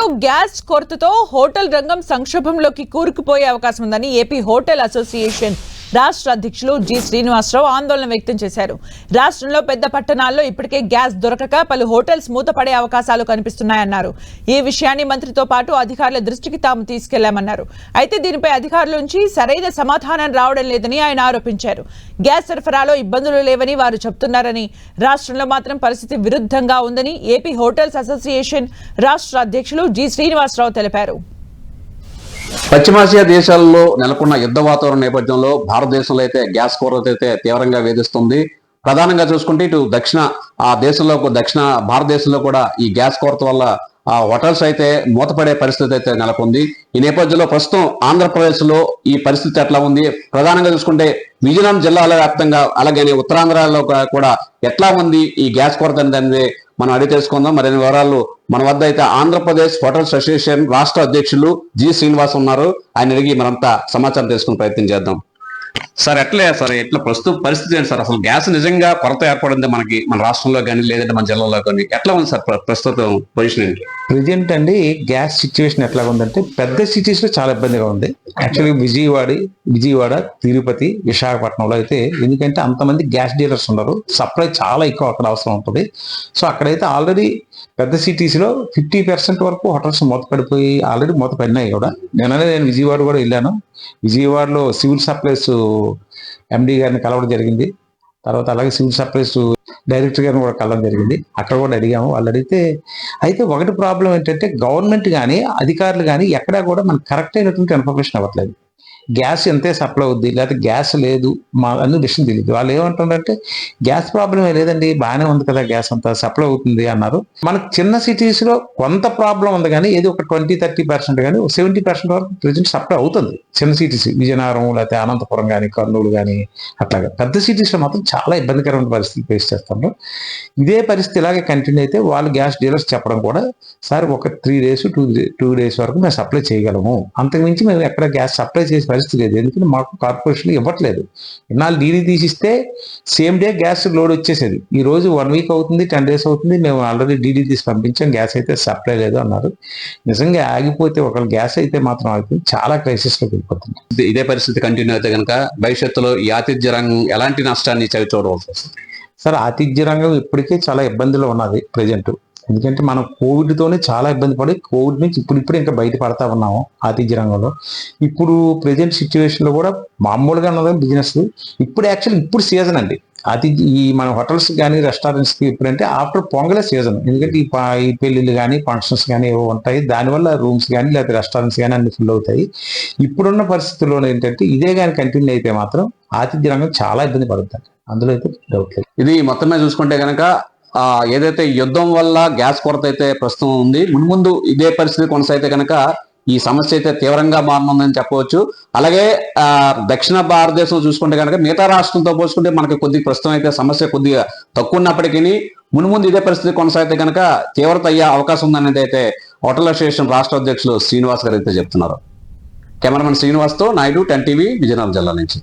ఏపీలో గ్యాస్ కొరతతో హోటల్ రంగం సంక్షోభంలోకి కూరుకుపోయే అవకాశం ఉందని ఏపీ హోటల్ అసోసియేషన్ రాష్ట్ర అధ్యక్షులు జి శ్రీనివాసరావు ఆందోళన వ్యక్తం చేశారు. రాష్ట్రంలో పెద్ద పట్టణాల్లో ఇప్పటికే గ్యాస్ దొరకక పలు హోటల్స్ మూతపడే అవకాశాలు కనిపిస్తున్నాయన్నారు. ఈ విషయాన్ని మంత్రితో పాటు అధికారుల దృష్టికి తాము తీసుకెళ్లామన్నారు. అయితే దీనిపై అధికారుల నుంచి సరైన సమాధానం రావడం లేదని ఆయన ఆరోపించారు. గ్యాస్ సరఫరాలో ఇబ్బందులు లేవని వారు చెబుతున్నారని, రాష్ట్రంలో మాత్రం పరిస్థితి విరుద్ధంగా ఉందని ఏపీ హోటల్స్ అసోసియేషన్ రాష్ట్ర అధ్యక్షులు జి శ్రీనివాసరావు తెలిపారు. పశ్చిమాసియా దేశాల్లో నెలకొన్న యుద్ధ వాతావరణ నేపథ్యంలో భారతదేశంలో అయితే గ్యాస్ కొరత అయితే తీవ్రంగా వేధిస్తుంది. ప్రధానంగా చూసుకుంటే ఇటు దక్షిణ భారతదేశంలో కూడా ఈ గ్యాస్ కొరత వల్ల హోటల్స్ అయితే మూతపడే పరిస్థితి అయితే నెలకొంది. ఈ నేపథ్యంలో ప్రస్తుతం ఆంధ్రప్రదేశ్ లో ఈ పరిస్థితి ఎట్లా ఉంది, ప్రధానంగా చూసుకుంటే విజయనగరం జిల్లాల వ్యాప్తంగా అలాగే ఉత్తరాంధ్రలో కూడా ఎట్లా ఉంది ఈ గ్యాస్ కొరత అనేది మనం అడిగి తెలుసుకుందాం. మరిన్ని వివరాలు మన వద్ద అయితే ఆంధ్రప్రదేశ్ హోటల్స్ అసోసియేషన్ రాష్ట్ర అధ్యక్షులు జి శ్రీనివాస్ ఉన్నారు. ఆయన అడిగి మనంతా సమాచారం తెలుసుకునే ప్రయత్నం చేద్దాం. సార్ ఎట్లా ప్రస్తుత పరిస్థితి ఏంటి సార్? అసలు గ్యాస్ నిజంగా కొరత ఏర్పడింది మనకి మన రాష్ట్రంలో కానీ లేదంటే మన జిల్లాలో కానీ ఎట్లా ఉంది సార్ ప్రస్తుతం పొజిషన్ ఏంటి? ప్రెజెంట్ అండి గ్యాస్ సిచ్యువేషన్ ఎట్లా ఉందంటే పెద్ద సిటీస్ లో చాలా ఇబ్బందిగా ఉంది. యాక్చువల్గా విజయవాడ, తిరుపతి, విశాఖపట్నంలో అయితే ఎందుకంటే అంతమంది గ్యాస్ డీలర్స్ ఉన్నారు, సప్లై చాలా ఎక్కువ అక్కడ అవసరం ఉంటుంది. సో అక్కడైతే ఆల్రెడీ పెద్ద సిటీస్ లో 50% వరకు హోటల్స్ మూతపడిపోయి ఆల్రెడీ మూతపడినాయి కూడా. నేను విజయవాడ కూడా వెళ్ళాను. విజయవాడలో సివిల్ సప్లైస్ ఎండి గారిని కలవడం జరిగింది. తర్వాత అలాగే సివిల్ సప్లైస్ డైరెక్టర్ గారిని కూడా కలవడం జరిగింది. అక్కడ కూడా అడిగాము. వాళ్ళు అడిగితే అయితే ఒకటి ప్రాబ్లం ఏంటంటే గవర్నమెంట్ కానీ అధికారులు కానీ ఎక్కడా కూడా మనకు కరెక్ట్ అయినటువంటి ఇన్ఫర్మేషన్ అవ్వట్లేదు. గ్యాస్ ఎంతే సప్లై అవుద్ది లేకపోతే గ్యాస్ లేదు మా అన్ని విషయం తెలియదు. వాళ్ళు ఏమంటారంటే గ్యాస్ ప్రాబ్లమే లేదండి, బాగానే ఉంది కదా, గ్యాస్ అంతా సప్లై అవుతుంది అన్నారు. మనకు చిన్న సిటీస్ లో కొంత ప్రాబ్లం ఉంది కానీ ఏది ఒక 20-30% కానీ 70% వరకు ప్రెజెంట్ సప్లై అవుతుంది. చిన్న సిటీస్ విజయనగరం లేకపోతే అనంతపురం కానీ కర్నూలు కానీ అట్లాగా. పెద్ద సిటీస్ లో మాత్రం చాలా ఇబ్బందికరమైన పరిస్థితులు ఫేస్ చేస్తాము. ఇదే పరిస్థితి ఇలాగే కంటిన్యూ అయితే వాళ్ళు గ్యాస్ డీలర్స్ చెప్పడం కూడా సార్ ఒక 3 days 2 days వరకు మేము సప్లై చేయగలము, అంతకుమించి మేము ఎక్కడ గ్యాస్ సప్లై చేసే పరిస్థితి లేదు. ఎందుకంటే మాకు కార్పొరేషన్ ఇవ్వట్లేదు. ఇన్నాళ్ళు డీడీ తీసిస్తే సేమ్ డే గ్యాస్ లోడ్ వచ్చేసేది. ఈ రోజు 1 week అవుతుంది, 10 days అవుతుంది, మేము ఆల్రెడీ డీడీ తీసి పంపించాం, గ్యాస్ అయితే సప్లై లేదు అన్నారు. నిజంగా ఆగిపోతే ఒకవేళ గ్యాస్ అయితే మాత్రం ఆగిపోయి చాలా క్రైసిస్ లోకి వెళ్ళిపోతుంది. ఇదే పరిస్థితి కంటిన్యూ అయితే కనుక భవిష్యత్తులో ఈ ఆతిథ్య రంగం ఎలాంటి నష్టాన్ని చవి చూడవలసి వస్తుంది? సార్ ఆతిథ్య రంగం ఇప్పటికే చాలా ఇబ్బందులు ఉన్నది ప్రజెంట్. ఎందుకంటే మనం కోవిడ్తోనే చాలా ఇబ్బంది పడి కోవిడ్ నుంచి ఇప్పుడు ఇంకా బయటపడతా ఉన్నాము ఆతిథ్య రంగంలో. ఇప్పుడు ప్రజెంట్ సిచ్యువేషన్ లో కూడా మామూలుగా ఉన్నది బిజినెస్. ఇప్పుడు సీజన్ అండి ఈ మన హోటల్స్ కానీ రెస్టారెంట్స్ కి ఇప్పుడంటే ఆఫ్టర్ పొంగలే సీజన్. ఎందుకంటే ఈ పెళ్లిళ్ళు కానీ ఫంక్షన్స్ కానీ ఏవో ఉంటాయి, దానివల్ల రూమ్స్ కానీ లేకపోతే రెస్టారెంట్స్ కానీ అన్ని ఫుల్ అవుతాయి. ఇప్పుడున్న పరిస్థితుల్లో ఏంటంటే ఇదే కానీ కంటిన్యూ అయితే మాత్రం ఆతిథ్య రంగం చాలా ఇబ్బంది పడుతుంది. అందులో అయితే డౌట్ లేదు. ఇది మొత్తం మీద చూసుకుంటే కనుక ఏదైతే యుద్ధం వల్ల గ్యాస్ కొరత అయితే ప్రస్తుతం ఉంది, మున్ముందు ఇదే పరిస్థితి కొనసాగితే కనుక ఈ సమస్య అయితే తీవ్రంగా మారనుందని చెప్పవచ్చు. అలాగే దక్షిణ భారతదేశం చూసుకుంటే కనుక మిగతా రాష్ట్రంతో పోల్చుకుంటే మనకి ప్రస్తుతం అయితే సమస్య కొద్దిగా తక్కువ ఉన్నప్పటికీ మున్ముందు ఇదే పరిస్థితి కొనసాగితే కనుక తీవ్రత అయ్యే అవకాశం ఉందనేది అయితే హోటల్ అసోసియేషన్ రాష్ట్ర అధ్యక్షులు శ్రీనివాస్ గారు అయితే చెప్తున్నారు. కెమెరామెన్ శ్రీనివాస్తో నాయుడు, 10 TV, విజయనగరం జిల్లా నుంచి.